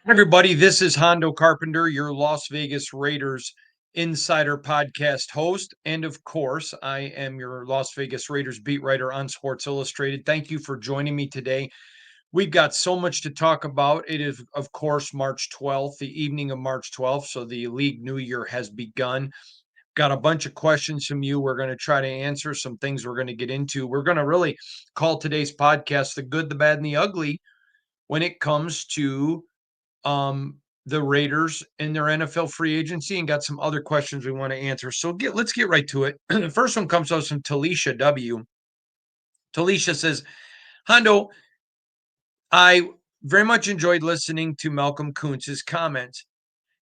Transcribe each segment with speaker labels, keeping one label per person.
Speaker 1: Everybody, this is Hondo Carpenter, your Las Vegas Raiders Insider Podcast host. And of course, I am your Las Vegas Raiders beat writer on Sports Illustrated. Thank you for joining me today. We've got so much to talk about. It is, of course, March 12th, the evening of March 12th. So the league new year has begun. Got a bunch of questions from you. We're going to try to answer some things we're going to get into. We're going to really call today's podcast the good, the bad, and the ugly when it comes to the Raiders in their NFL free agency, and got some other questions we want to answer. So let's get right to it. The first one comes to us from Talisha W. Talisha says, Hondo, I very much enjoyed listening to Malcolm Kuntz's comments.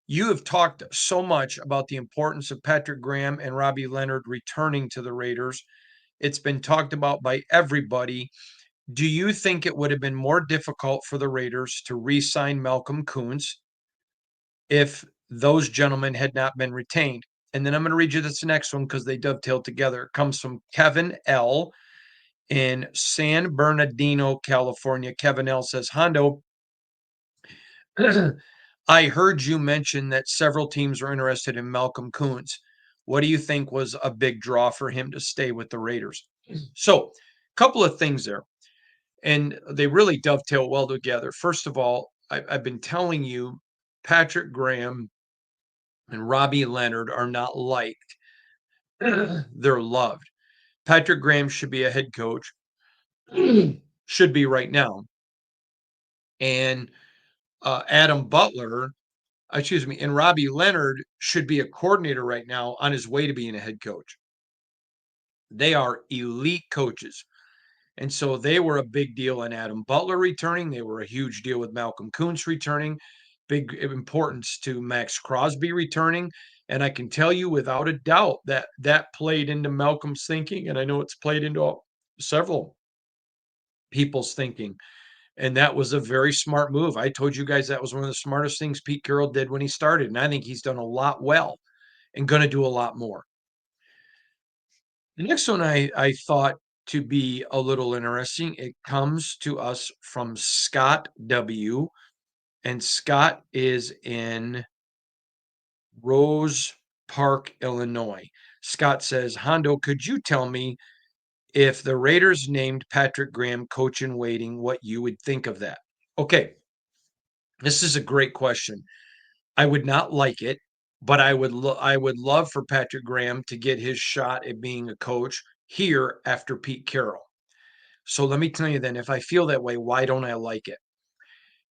Speaker 1: You have talked so much about the importance of Patrick Graham and Robbie Leonard returning to the Raiders. It's been talked about by everybody. Do you think it would have been more difficult for the Raiders to re-sign Malcolm Kuntz if those gentlemen had not been retained? And then I'm going to read you this next one because they dovetail together. It comes from Kevin L. in San Bernardino, California. Kevin L. says, Hondo, I heard you mention that several teams are interested in Malcolm Kuntz. What do you think was a big draw for him to stay with the Raiders? So, a couple of things there, and they really dovetail well together. First of all, I've been telling you, Patrick Graham and Robbie Leonard are not liked. They're loved. Patrick Graham should be a head coach, should be right now. And Adam Butler, excuse me, and Robbie Leonard should be a coordinator right now on his way to being a head coach. They are elite coaches. And so they were a big deal in Adam Butler returning. They were a huge deal with Malcolm Kuntz returning. Big importance to Max Crosby returning. And I can tell you without a doubt that that played into Malcolm's thinking. And I know it's played into several people's thinking. And that was a very smart move. I told you guys that was one of the smartest things Pete Carroll did when he started. And I think he's done a lot well and going to do a lot more. The next one I thought to be a little interesting. It comes to us from Scott W. And Scott is in Rose Park, Illinois. Scott says, Hondo, could you tell me if the Raiders named Patrick Graham coach in waiting, what you would think of that? Okay, this is a great question. I would not like it, but I would love for Patrick Graham to get his shot at being a coach here after Pete Carroll. So let me tell you then, if I feel that way, why don't I like it?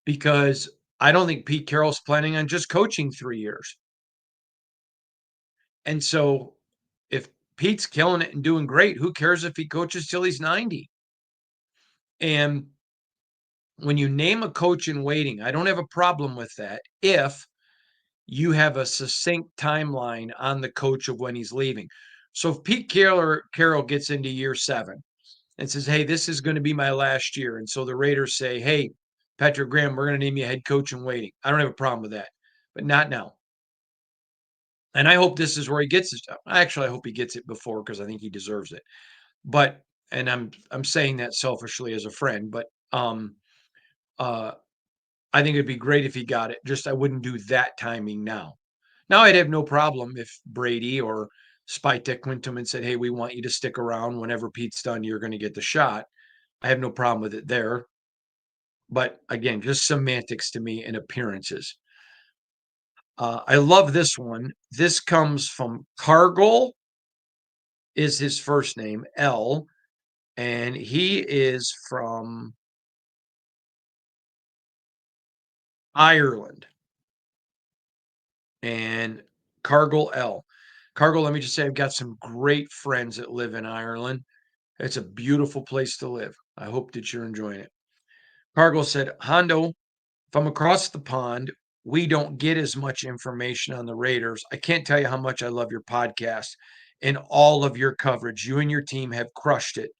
Speaker 1: Because I don't think Pete Carroll's planning on just coaching 3 years. And so if Pete's killing it and doing great, who cares if he coaches till he's 90? And when you name a coach in waiting, I don't have a problem with that if you have a succinct timeline on the coach of when he's leaving. So if Pete Carroll gets into year 7 and says, hey, this is going to be my last year. And so the Raiders say, hey, Patrick Graham, we're going to name you head coach in waiting. I don't have a problem with that, but not now. And I hope this is where he gets his job. Actually, I hope he gets it before because I think he deserves it. But and I'm saying that selfishly as a friend, but uh I think it'd be great if he got it. Just I wouldn't do that timing now. Now I'd have no problem if Brady or Spytek went to him and said, hey, we want you to stick around. Whenever Pete's done, you're going to get the shot. I have no problem with it there. But again, just semantics to me and appearances. I love this one. This comes from Cargill, is his first name, L, and he is from Ireland. And Cargill L. Cargill, let me just say, I've got some great friends that live in Ireland. It's a beautiful place to live. I hope that you're enjoying it. Cargill said, Hondo, from across the pond, we don't get as much information on the Raiders. I can't tell you how much I love your podcast and all of your coverage. You and your team have crushed it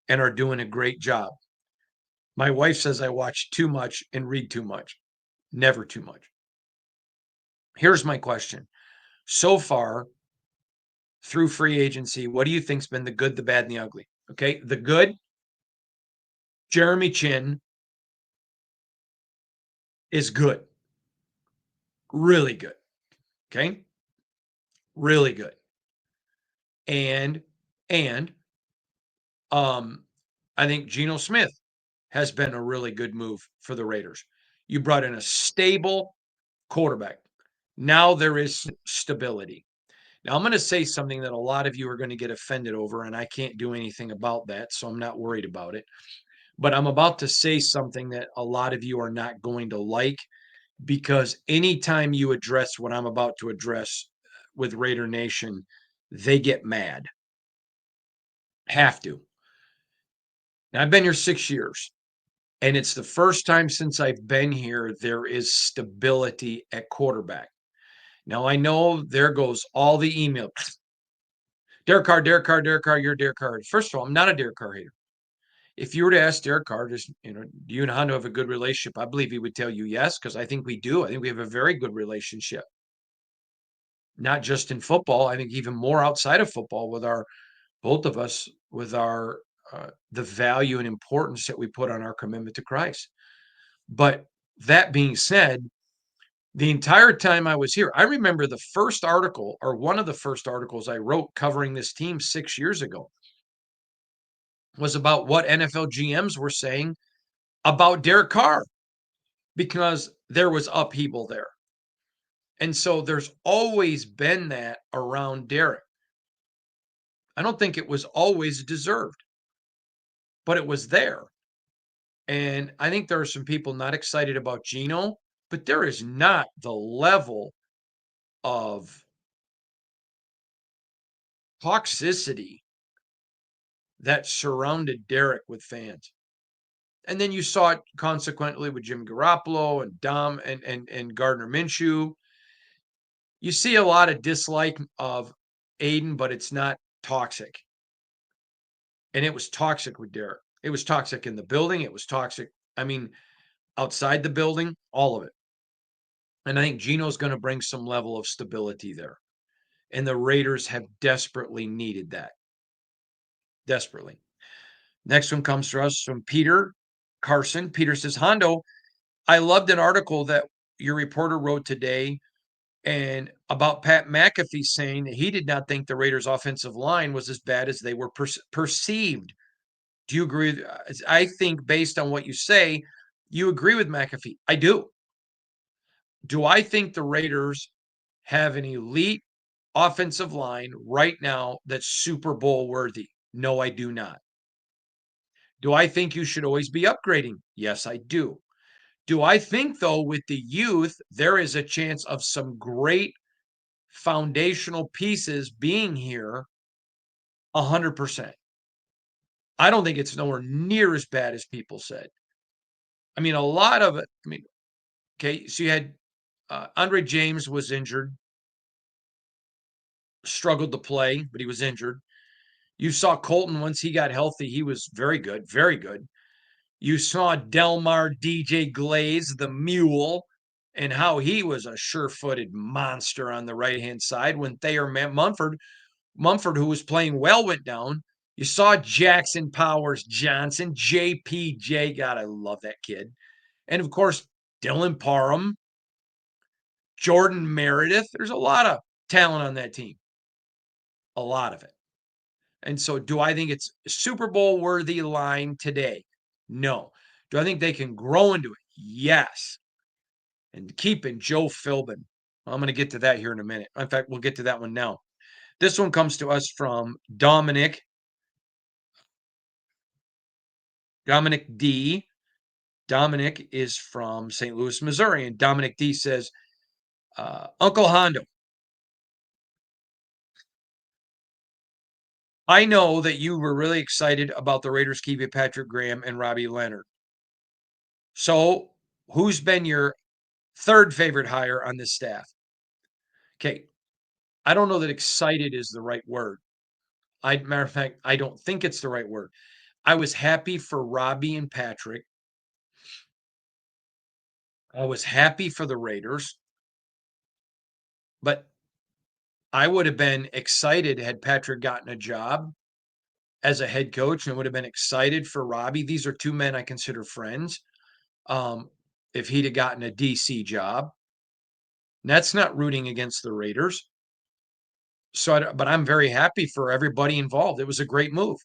Speaker 1: and are doing a great job. My wife says I watch too much and read too much, never too much. Here's my question. So far, through free agency, what do you think's been the good, the bad, and the ugly? Okay, the good, Jeremy Chin is good. really good. Okay, really good. And and um, I think Geno Smith has been a really good move for the Raiders. You brought in a stable quarterback. Now there is stability. Now I'm going to say something that a lot of you are going to get offended over, and I can't do anything about that, so I'm not worried about it. But I'm about to say something that a lot of you are not going to like because anytime you address what I'm about to address with Raider Nation, they get mad. Have to. Now, I've been here 6 years, and it's the first time since I've been here there is stability at quarterback. Now, I know there goes all the email. Derek Carr, Derek Carr, Derek Carr, you're Derek Carr. First of all, I'm not a Derek Carr hater. If you were to ask Derek Carr, just, do you and Hondo have a good relationship? I believe he would tell you yes, because I think we do. I think we have a very good relationship, not just in football. I think even more outside of football with both of us, with the value and importance that we put on our commitment to Christ. But that being said, the entire time I was here, I remember the first article or one of the first articles I wrote covering this team 6 years ago was about what NFL GMs were saying about Derek Carr because there was upheaval there. And so there's always been that around Derek. I don't think it was always deserved, but it was there. And I think there are some people not excited about Geno, but there is not the level of toxicity that surrounded Derek with fans. And then you saw it consequently with Jim Garoppolo and Dom and Gardner Minshew. You see a lot of dislike of Aiden, but it's not toxic. And it was toxic with Derek. It was toxic in the building. It was toxic. I mean, outside the building, all of it. And I think Geno's going to bring some level of stability there. And the Raiders have desperately needed that. Desperately. Next one comes to us from Peter Carson. Peter says, Hondo, I loved an article that your reporter wrote today and about Pat McAfee saying that he did not think the Raiders' offensive line was as bad as they were perceived. Do you agree? I think based on what you say, you agree with McAfee. I do. Do I think the Raiders have an elite offensive line right now that's Super Bowl worthy? No, I do not. Do I think you should always be upgrading? Yes, I do. Do I think, though, with the youth, there is a chance of some great foundational pieces being here? 100%. I don't think it's nowhere near as bad as people said. I mean, a lot of it, okay, so you had Andre James was injured, struggled to play, but he was injured. You saw Colton once he got healthy, he was very good, very good. You saw Delmar DJ Glaze, the mule, and how he was a sure-footed monster on the right-hand side when Thayer Mumford, who was playing well, went down. You saw Jackson Powers Johnson, JPJ. God, I love that kid. And of course, Dylan Parham, Jordan Meredith. There's a lot of talent on that team, a lot of it. And so, do I think it's a Super Bowl worthy line today? No. Do I think they can grow into it? Yes. And keeping Joe Philbin. I'm going to get to that here in a minute. In fact, we'll get to that one now. This one comes to us from Dominic D. Dominic is from St. Louis, Missouri. And Dominic D says, Uncle Hondo, I know that you were really excited about the Raiders keeping Patrick Graham and Robbie Leonard. So, who's been your third favorite hire on this staff? Okay. I don't know that excited is the right word. Matter of fact, I don't think it's the right word. I was happy for Robbie and Patrick. I was happy for the Raiders, but I would have been excited had Patrick gotten a job as a head coach and would have been excited for Robbie. These are two men I consider friends. If he'd have gotten a DC job. That's not rooting against the Raiders. But I'm very happy for everybody involved. It was a great move.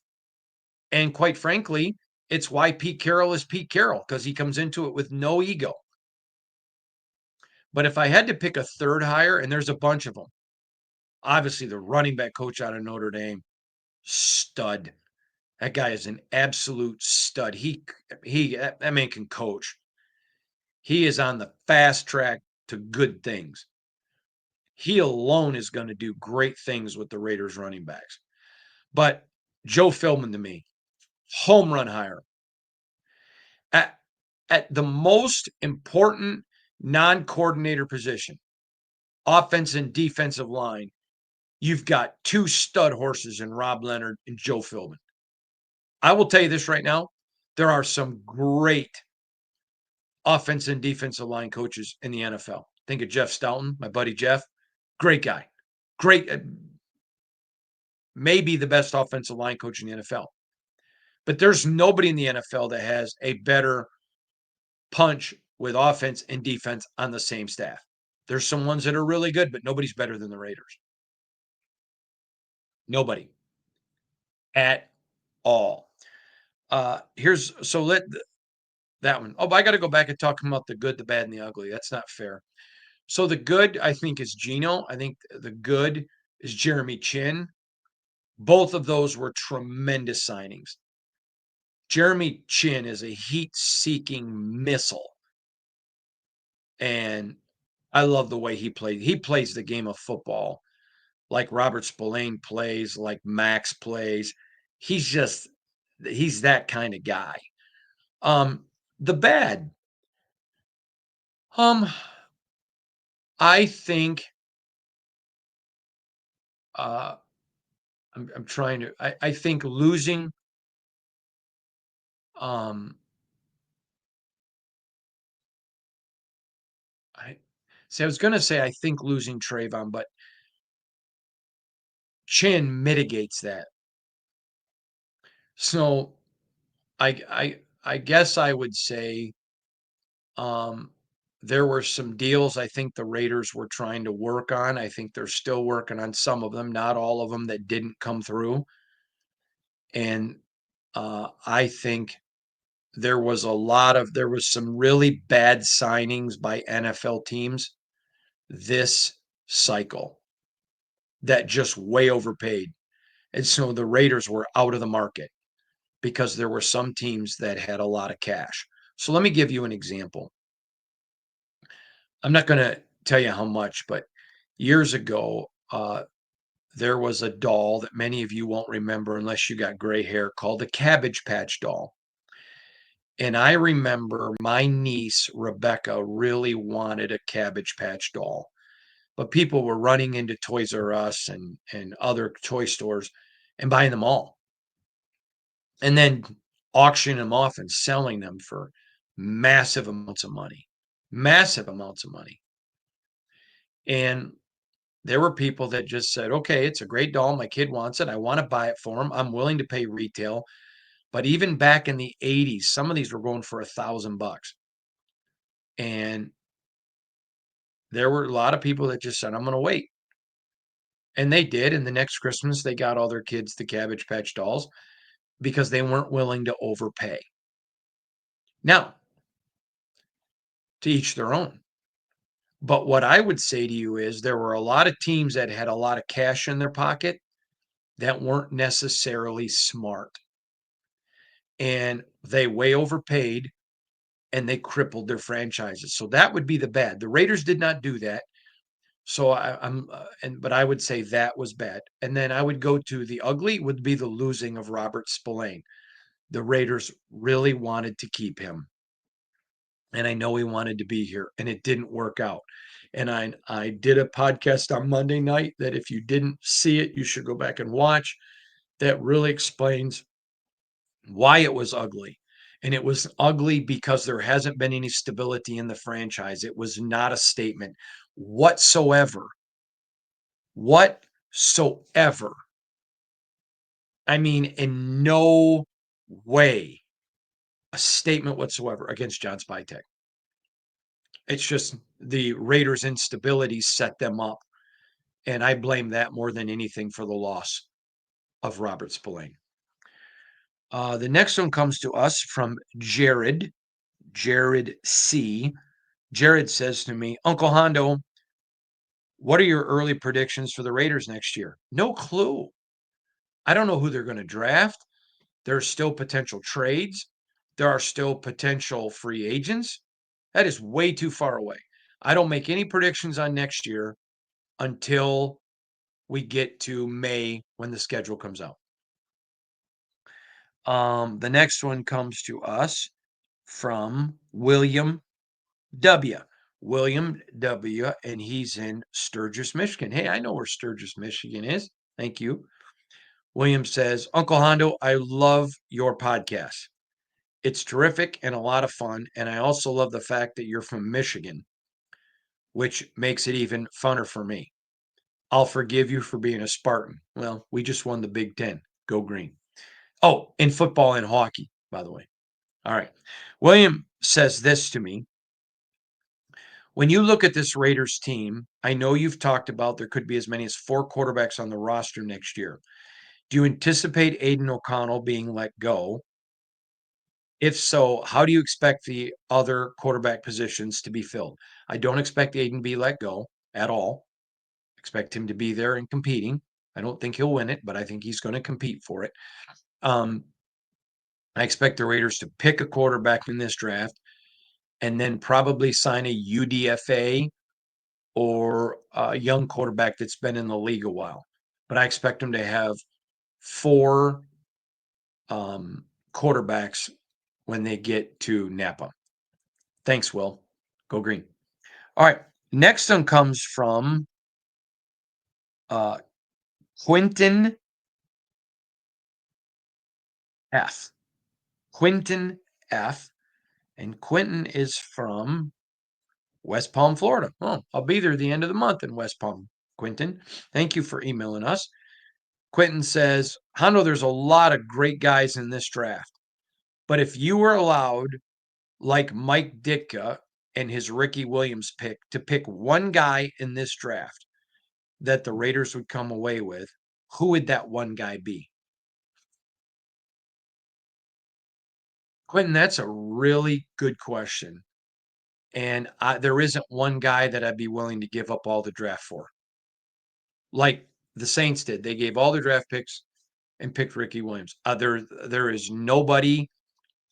Speaker 1: And quite frankly, it's why Pete Carroll is Pete Carroll, because he comes into it with no ego. But if I had to pick a third hire, and there's a bunch of them, obviously the running back coach out of Notre Dame, stud. That guy is an absolute stud. That man can coach. He is on the fast track to good things. He alone is going to do great things with the Raiders running backs. But Joe Philbin, to me, home run hire. At the most important non-coordinator position, offense and defensive line, you've got two stud horses in Rob Leonard and Joe Philbin. I will tell you this right now, there are some great offense and defensive line coaches in the NFL. Think of Jeff Stoughton, my buddy Jeff. Great guy. Great, maybe the best offensive line coach in the NFL. But there's nobody in the NFL that has a better punch with offense and defense on the same staff. There's some ones that are really good, but nobody's better than the Raiders. Nobody at all. Let that one. Oh, but I got to go back and talk about the good, the bad, and the ugly. That's not fair. So the good, I think, is Geno. I think the good is Jeremy Chin. Both of those were tremendous signings. Jeremy Chin is a heat-seeking missile. And I love the way he plays. He plays the game of football like Robert Spillane plays, like Max plays. He's that kind of guy. The bad. I think I'm trying to I think losing I was gonna say I think losing TRE'VON, but Chin mitigates that. So I guess I would say there were some deals I think the Raiders were trying to work on. I think they're still working on some of them, not all of them that didn't come through. And I think there was some really bad signings by NFL teams this cycle that just way overpaid. And so the Raiders were out of the market because there were some teams that had a lot of cash. So let me give you an example. I'm not going to tell you how much, but years ago, there was a doll that many of you won't remember unless you got gray hair called the Cabbage Patch doll. And I remember my niece, Rebecca, really wanted a Cabbage Patch doll. But people were running into Toys R Us and other toy stores and buying them all. And then auctioning them off and selling them for massive amounts of money. Massive amounts of money. And there were people that just said, okay, it's a great doll. My kid wants it. I want to buy it for him. I'm willing to pay retail. But even back in the 80s, some of these were going for $1,000. And there were a lot of people that just said, I'm going to wait. And they did. And the next Christmas, they got all their kids the Cabbage Patch dolls because they weren't willing to overpay. Now, to each their own. But what I would say to you is there were a lot of teams that had a lot of cash in their pocket that weren't necessarily smart. And they way overpaid and they crippled their franchises. So that would be the bad. The Raiders did not do that. So but I would say that was bad. And then I would go to the ugly would be the losing of Robert Spillane. The Raiders really wanted to keep him. And I know he wanted to be here and it didn't work out. And I did a podcast on Monday night that if you didn't see it, you should go back and watch. That really explains why it was ugly. And it was ugly because there hasn't been any stability in the franchise. It was not a statement whatsoever. Whatsoever. I mean, in no way a statement whatsoever against John Spytek. It's just the Raiders' instability set them up, and I blame that more than anything for the loss of Robert Spillane. The next one comes to us from Jared C. Jared says to me, Uncle Hondo, what are your early predictions for the Raiders next year? No clue. I don't know who they're going to draft. There's still potential trades. There are still potential free agents. That is way too far away. I don't make any predictions on next year until we get to May when the schedule comes out. The next one comes to us from William W. William W. And he's in Sturgis, Michigan. Hey, I know where Sturgis, Michigan is. Thank you. William says, Uncle Hondo, I love your podcast. It's terrific and a lot of fun. And I also love the fact that you're from Michigan, which makes it even funner for me. I'll forgive you for being a Spartan. Well, we just won the Big Ten. Go green. Oh, in football and hockey, by the way. All right. William says this to me. When you look at this Raiders team, I know you've talked about there could be as many as 4 quarterbacks on the roster next year. Do you anticipate Aiden O'Connell being let go? If so, how do you expect the other quarterback positions to be filled? I don't expect Aiden to be let go at all. Expect him to be there and competing. I don't think he'll win it, but I think he's going to compete for it. I expect the Raiders to pick a quarterback in this draft and then probably sign a UDFA or a young quarterback that's been in the league a while. But I expect them to have 4 quarterbacks when they get to Napa. Thanks, Will. Go green. All right. Next one comes from Quentin F. Quentin F. And Quentin is from West Palm, Florida. Oh, I'll be there the end of the month in West Palm. Quentin, thank you for emailing us. Quentin says, Hondo, there's a lot of great guys in this draft. But if you were allowed, like Mike Ditka and his Ricky Williams pick, to pick one guy in this draft that the Raiders would come away with, who would that one guy be? Quentin, that's a really good question. And there isn't one guy that I'd be willing to give up all the draft for. Like the Saints did. They gave all their draft picks and picked Ricky Williams. There is nobody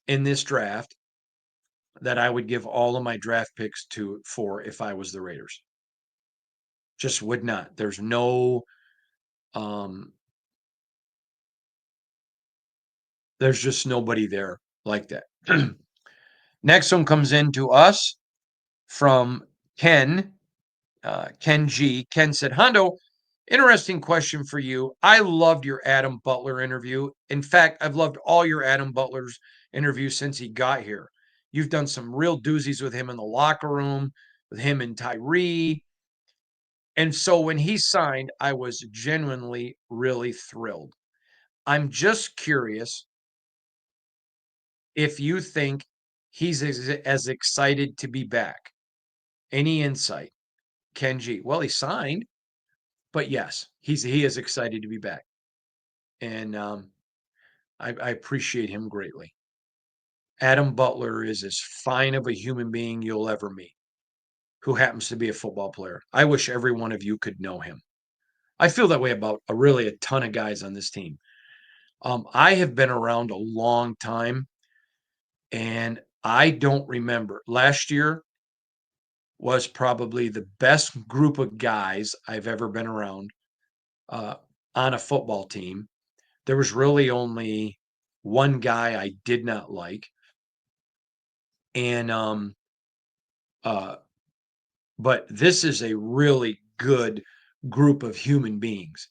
Speaker 1: in this draft that I would give all of my draft picks to for if I was the Raiders. Just would not. There's no there's just nobody there like that. Next one comes in to us from Ken. Ken G. Ken said, Hondo, interesting question for you. I loved your Adam Butler interview. In fact, I've loved all your Adam Butler's interviews since he got here. You've done some real doozies with him in the locker room, with him and Tyree. And so when he signed, I was genuinely really thrilled. I'm just curious if you think he's as excited to be back. Any insight? Kenji, well, he signed, but yes, he is excited to be back. And I appreciate him greatly. Adam Butler is as fine of a human being you'll ever meet, who happens to be a football player. I wish every one of you could know him. I feel that way about really a ton of guys on this team. I have been around a long time, and I don't remember. Last year was probably the best group of guys I've ever been around uh, on a football team. There was really only one guy I did not like, and uh, but this is a really good group of human beings.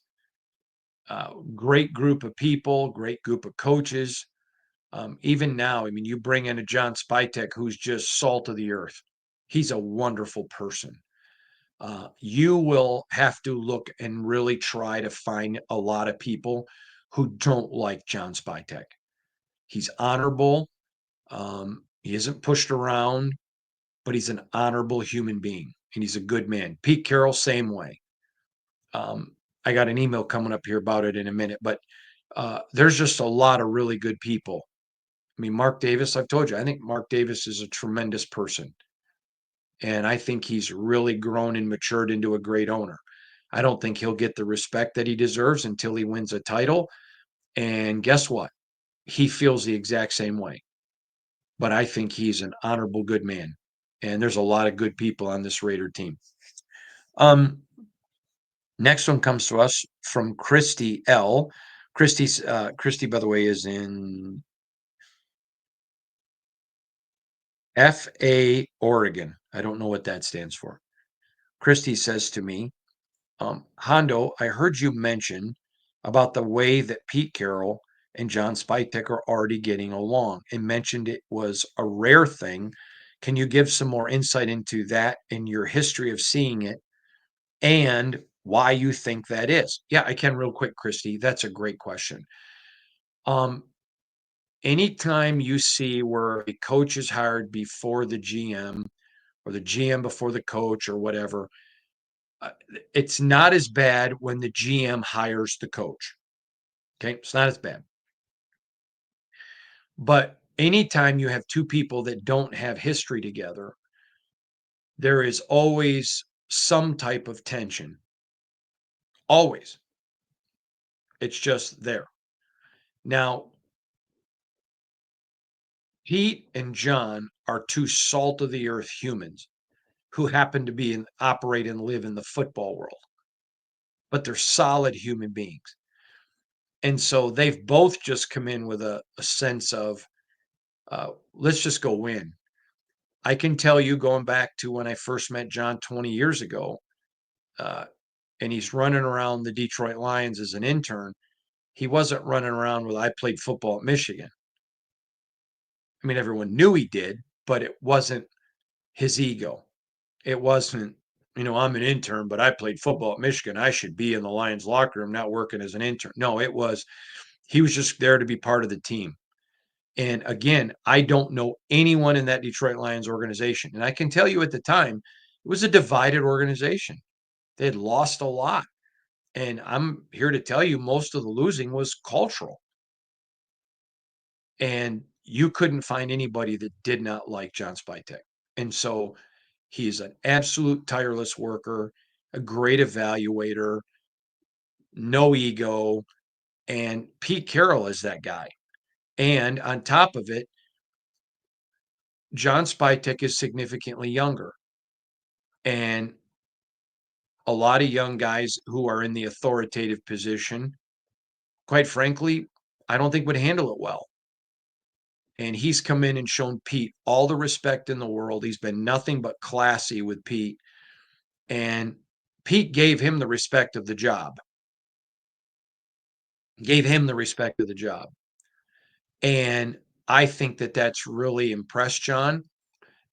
Speaker 1: Great group of people, great group of coaches. Even now, I mean, you bring in a John Spytek who's just salt of the earth. He's a wonderful person. You will have to look and really try to find a lot of people who don't like John Spytek. He's honorable. He isn't pushed around. but he's an honorable human being and he's a good man. Pete Carroll, same way. I got an email coming up here about it in a minute, but there's just a lot of really good people. I mean, Mark Davis, I've told you, I think Mark Davis is a tremendous person. And I think he's really grown and matured into a great owner. I don't think he'll get the respect that he deserves until he wins a title. And guess what? He feels the exact same way. But I think he's an honorable, good man. And there's a lot of good people on this Raider team. Um, Next one comes to us from Christy L. Christy, by the way, is in FA Oregon. I don't know what that stands for. Christy says to me, Hondo, I heard you mention about the way that Pete Carroll and John Spytek are already getting along and mentioned it was a rare thing. Can you give some more insight into that and your history of seeing it and why you think that is? Yeah, I can real quick, Christy. That's a great question. Um, Anytime you see where a coach is hired before the GM or the GM before the coach or whatever, uh, it's not as bad when the GM hires the coach. Okay, it's not as bad. But anytime you have two people that don't have history together, there is always some type of tension. Always. It's just there. Now, Pete and John are two salt of the earth humans who happen to be and operate and live in the football world, but they're solid human beings. And so they've both just come in with a sense of let's just go win. I can tell you, going back to when I first met John 20 years ago, uh, and he's running around the Detroit Lions as an intern, he wasn't running around with, I played football at Michigan. I mean, everyone knew he did, but it wasn't his ego. It wasn't, I'm an intern, but I played football at Michigan. I should be in the Lions locker room, not working as an intern. No, he was just there to be part of the team. And again, I don't know anyone in that Detroit Lions organization. And I can tell you at the time, it was a divided organization. They had lost a lot. And I'm here to tell you, most of the losing was cultural. And you couldn't find anybody that did not like John Spytek. And so he's an absolute tireless worker, a great evaluator, no ego. And Pete Carroll is that guy. And on top of it, John Spytek is significantly younger. And a lot of young guys who are in the authoritative position, quite frankly, I don't think would handle it well. And he's come in and shown Pete all the respect in the world. He's been nothing but classy with Pete. And Pete gave him the respect of the job, gave him the respect of the job. And I think that that's really impressed John.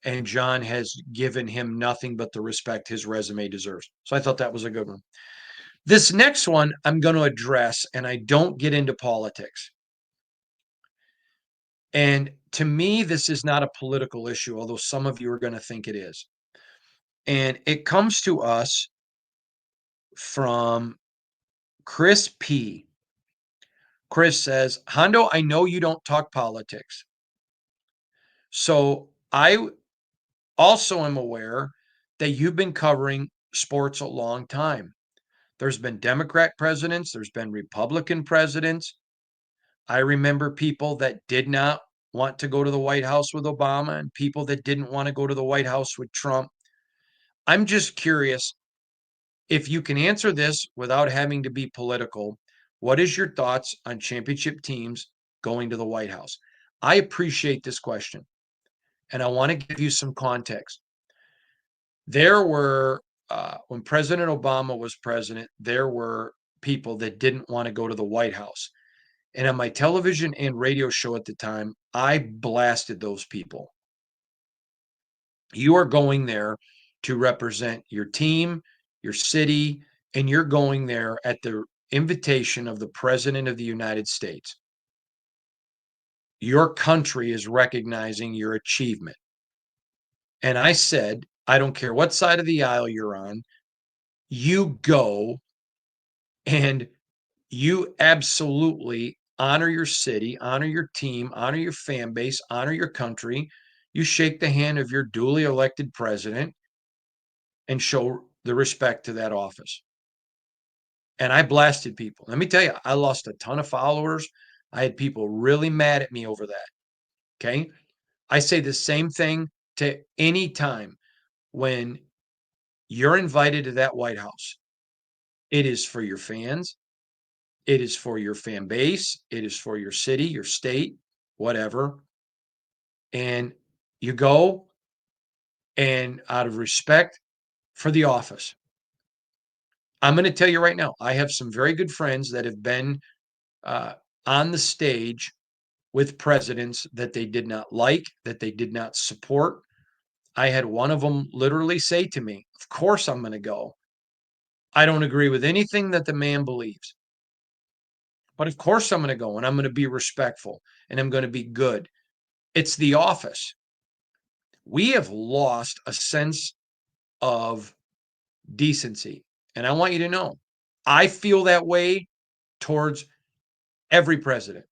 Speaker 1: And John has given him nothing but the respect his resume deserves. So I thought that was a good one. This next one I'm going to address, and I don't get into politics. And to me, this is not a political issue, although some of you are going to think it is. And it comes to us from Chris P. Chris says, Hondo, I know you don't talk politics. So I also am aware that you've been covering sports a long time. There's been Democrat presidents, there's been Republican presidents. I remember people that did not want to go to the White House with Obama and people that didn't want to go to the White House with Trump. I'm just curious if you can answer this without having to be political. What is your thoughts on championship teams going to the White House? I appreciate this question, and I want to give you some context. There were, when President Obama was president, there were people that didn't want to go to the White House. And on my television and radio show at the time, I blasted those people. You are going there to represent your team, your city, and you're going there at the invitation of the President of the United States. Your country is recognizing your achievement. And I said, I don't care what side of the aisle you're on, you go and you absolutely honor your city, honor your team, honor your fan base, honor your country. You shake the hand of your duly elected president and show the respect to that office. And I blasted people. Let me tell you, I lost a ton of followers. I had people really mad at me over that. Okay. I say the same thing to any time when you're invited to that White House. It is for your fans, it is for your fan base, it is for your city, your state, whatever. And you go and out of respect for the office. I'm going to tell you right now, I have some very good friends that have been uh, on the stage with presidents that they did not like, that they did not support. I had one of them literally say to me, "Of course I'm going to go. I don't agree with anything that the man believes, but of course I'm going to go and I'm going to be respectful and I'm going to be good." It's the office. We have lost a sense of decency. And I want you to know, I feel that way towards every president.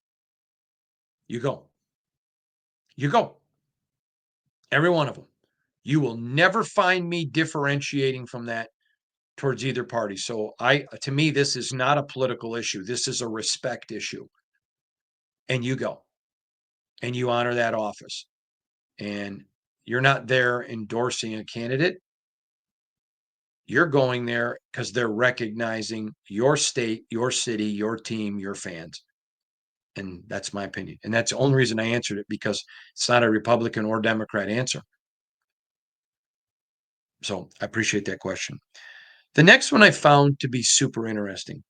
Speaker 1: You go, you go, every one of them. You will never find me differentiating from that towards either party. So to me, this is not a political issue. This is a respect issue. And you go and you honor that office. And you're not there endorsing a candidate. You're going there because they're recognizing your state, your city, your team, your fans. And that's my opinion. And that's the only reason I answered it, because it's not a Republican or Democrat answer. So I appreciate that question. The next one I found to be super interesting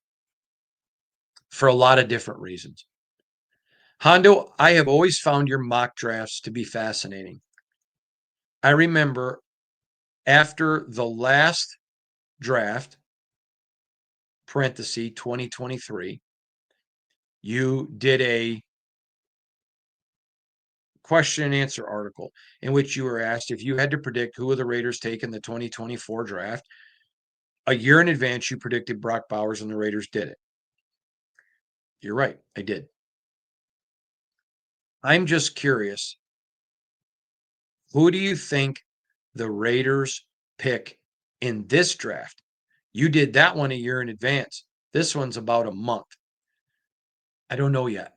Speaker 1: for a lot of different reasons. Hondo, I have always found your mock drafts to be fascinating. I remember after the last draft, parenthesis 2023, you did a question and answer article in which you were asked if you had to predict who will the Raiders take in the 2024 draft. A year in advance, you predicted Brock Bowers and the Raiders did it. You're right, I did. I'm just curious, who do you think the Raiders pick in this draft? You did that one a year in advance. This one's about a month. I don't know yet.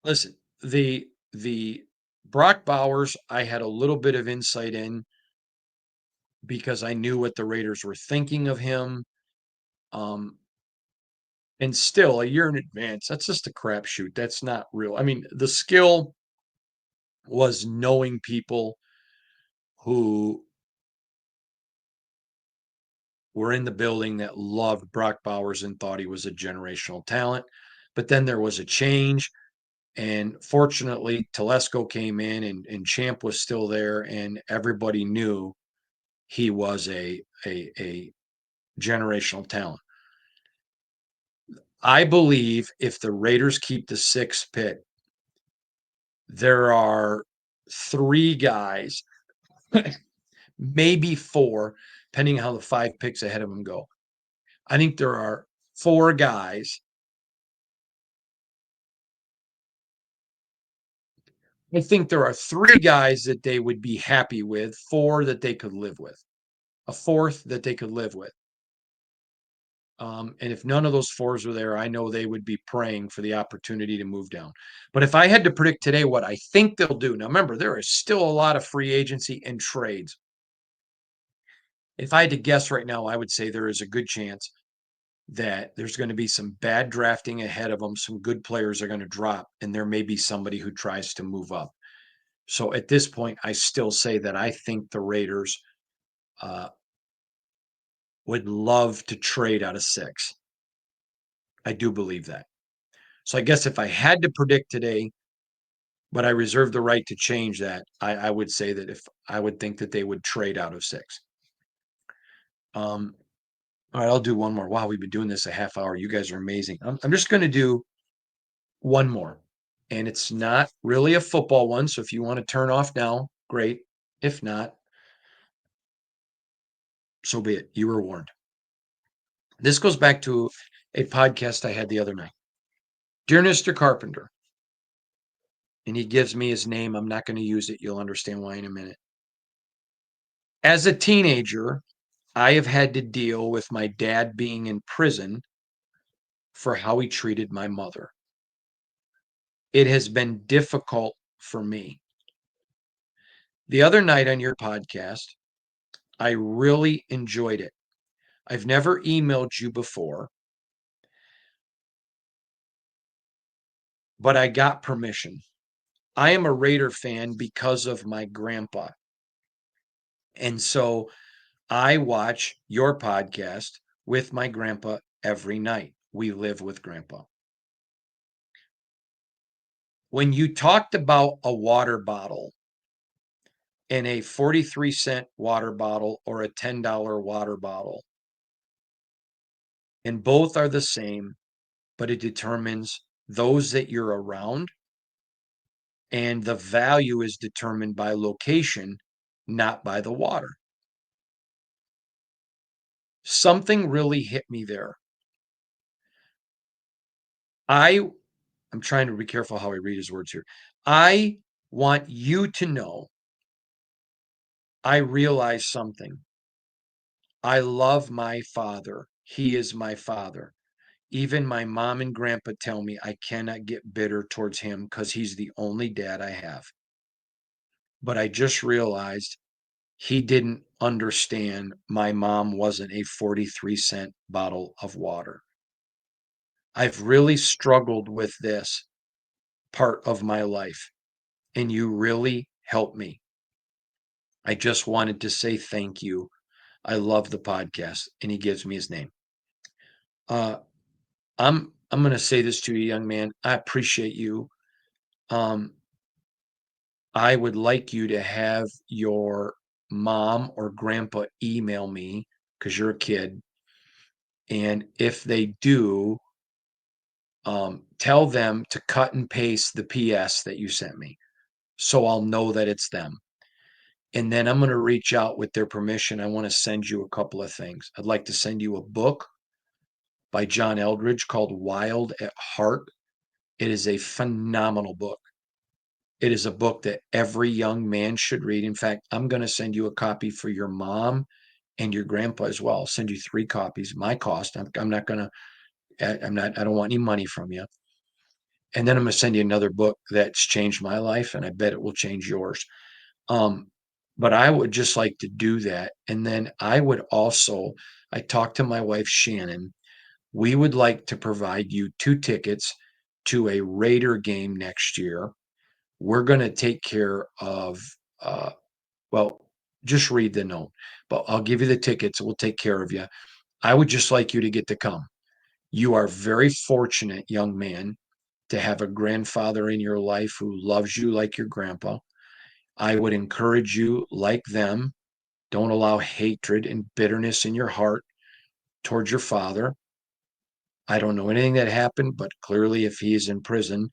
Speaker 1: Listen, the Brock Bowers, I had a little bit of insight in because I knew what the Raiders were thinking of him. Um, and still, a year in advance, that's just a crapshoot. That's not real. I mean, the skill was knowing people who were in the building that loved Brock Bowers and thought he was a generational talent. But then there was a change. And fortunately, Telesco came in and Champ was still there, and everybody knew he was a generational talent. I believe if the Raiders keep the sixth pick, there are three guys, maybe four, depending on how the five picks ahead of them go. I think there are four guys. I think there are three guys that they would be happy with, four that they could live with, a fourth that they could live with. And if none of those fours were there, I know they would be praying for the opportunity to move down. But if I had to predict today what I think they'll do, now remember, there is still a lot of free agency and trades. If I had to guess right now, I would say there is a good chance that there's going to be some bad drafting ahead of them. Some good players are going to drop, and there may be somebody who tries to move up. So at this point, I still say that I think the Raiders uh, would love to trade out of six. I do believe that. So I guess if I had to predict today, but I reserve the right to change that, I would say that if I would think that they would trade out of six. All right, I'll do one more. Wow, we've been doing this a half hour. You guys are amazing. I'm just going to do one more. and it's not really a football one. So if you want to turn off now, great. If not, so be it. You were warned. This goes back to a podcast I had the other night. Dear Mr. Carpenter, and he gives me his name. I'm not going to use it. You'll understand why in a minute. As a teenager, I have had to deal with my dad being in prison for how he treated my mother. It has been difficult for me. The other night on your podcast, I really enjoyed it. I've never emailed you before, but I got permission. I am a Raider fan because of my grandpa. And so I watch your podcast with my grandpa every night. We live with grandpa. When you talked about a water bottle and a 43-cent water bottle or a $10 water bottle, and both are the same, but it determines those that you're around, and the value is determined by location, not by the water. Something really hit me there. I'm trying to be careful how I read his words here. I want you to know I realize something. I love my father. He is my father. Even my mom and grandpa tell me I cannot get bitter towards him because he's the only dad I have. But I just realized he didn't understand my mom wasn't a 43-cent bottle of water. I've really struggled with this part of my life, and you really helped me. I just wanted to say thank you. I love the podcast, and he gives me his name. Uh, I'm going to say this to you, young man. I appreciate you. Um, I would like you to have your mom or grandpa email me because you're a kid. And if they do, tell them to cut and paste the PS that you sent me so I'll know that it's them. And then I'm going to reach out with their permission. I want to send you a couple of things. I'd like to send you a book by John Eldredge called Wild at Heart. It is a phenomenal book. It is a book that every young man should read. In fact, I'm going to send you a copy for your mom and your grandpa as well. I'll send you 3 copies, my cost. I'm not going to, I don't want any money from you. And then I'm going to send you another book that's changed my life, and I bet it will change yours. Um, but I would just like to do that. And then I would also, I talked to my wife, Shannon. We would like to provide you 2 tickets to a Raider game next year. We're going to take care of, uh, well, just read the note, but I'll give you the tickets. We'll take care of you. I would just like you to get to come. You are very fortunate, young man, to have a grandfather in your life who loves you like your grandpa. I would encourage you, like them, don't allow hatred and bitterness in your heart towards your father. I don't know anything that happened, but clearly, if he is in prison,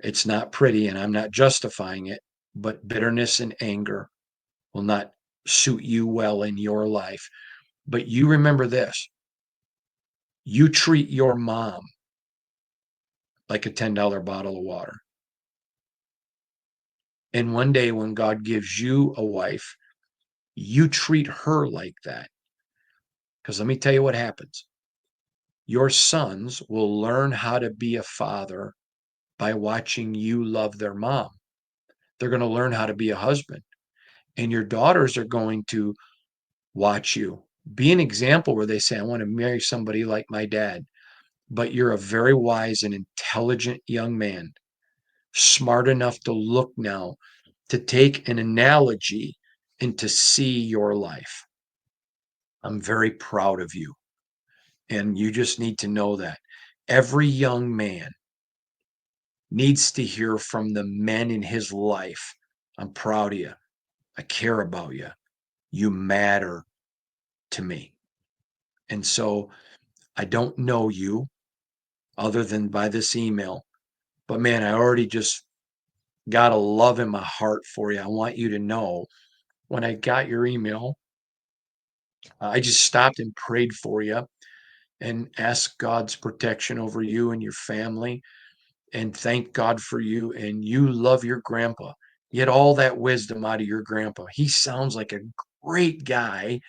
Speaker 1: it's not pretty, and I'm not justifying it, but bitterness and anger will not suit you well in your life. But you remember this: you treat your mom like a $10 bottle of water. And one day, when God gives you a wife, you treat her like that. Because let me tell you what happens. Your sons will learn how to be a father by watching you love their mom. They're going to learn how to be a husband. And your daughters are going to watch you. Be an example where they say, I want to marry somebody like my dad. But you're a very wise and intelligent young man, smart enough to look now, to take an analogy and to see your life. I'm very proud of you. And you just need to know that. Every young man needs to hear from the men in his life. I'm proud of you. I care about you. You matter to me. And so I don't know you other than by this email, But man, I already just got a love in my heart for you. I want you to know when I got your email, I just stopped and prayed for you and asked God's protection over you and your family and thank God for you. And you love your grandpa. Get all that wisdom out of your grandpa. He sounds like a great guy.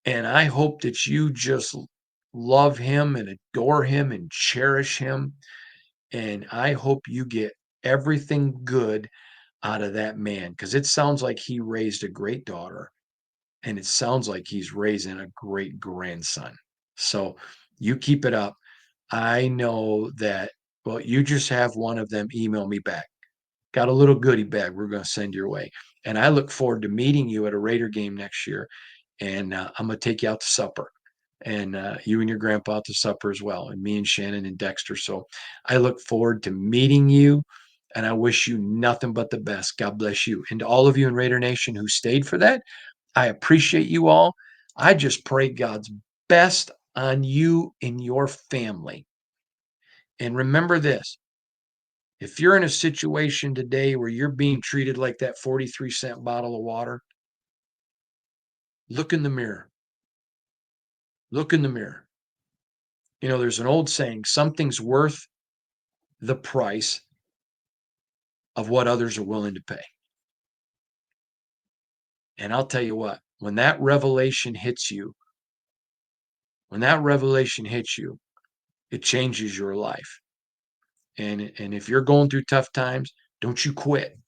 Speaker 1: And I hope that you just love him and adore him and cherish him. And I hope you get everything good out of that man because it sounds like he raised a great daughter and it sounds like he's raising a great grandson. So you keep it up. I know that, well, you just have one of them email me back. Got a little goodie bag we're going to send your way. And I look forward to meeting you at a Raider game next year. And I'm going to take you out to supper and you and your grandpa out to supper as well, and me and Shannon and Dexter. So I look forward to meeting you, and I wish you nothing but the best. God bless you. And to all of you in Raider Nation who stayed for that, I appreciate you all. I just pray God's best on you and your family. And remember this, if you're in a situation today where you're being treated like that 43-cent bottle of water, look in the mirror. Look in the mirror. There's an old saying, something's worth the price of what others are willing to pay. And I'll tell you what, when that revelation hits you, it changes your life. And if you're going through tough times, don't you quit.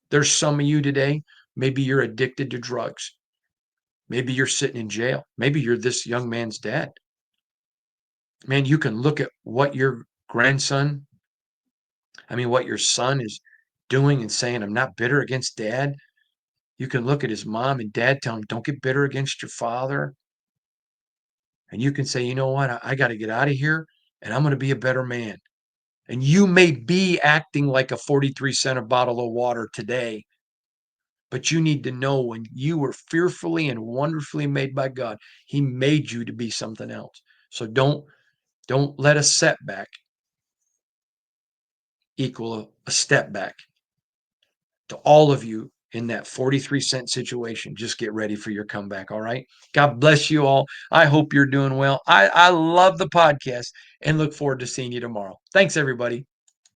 Speaker 1: There's some of you today, maybe you're addicted to drugs. Maybe you're sitting in jail. Maybe you're this young man's dad. Man, you can look at what your what your son is doing and saying, I'm not bitter against dad. You can look at his mom and dad, tell him, don't get bitter against your father. And you can say, you know what? I got to get out of here and I'm going to be a better man. And you may be acting like a 43-cent bottle of water today, but you need to know when you were fearfully and wonderfully made by God, he made you to be something else. So don't let a setback equal a step back. To all of you in that 43-cent situation, just get ready for your comeback. All right. God bless you all. I hope you're doing well. I love the podcast and look forward to seeing you tomorrow. Thanks, everybody.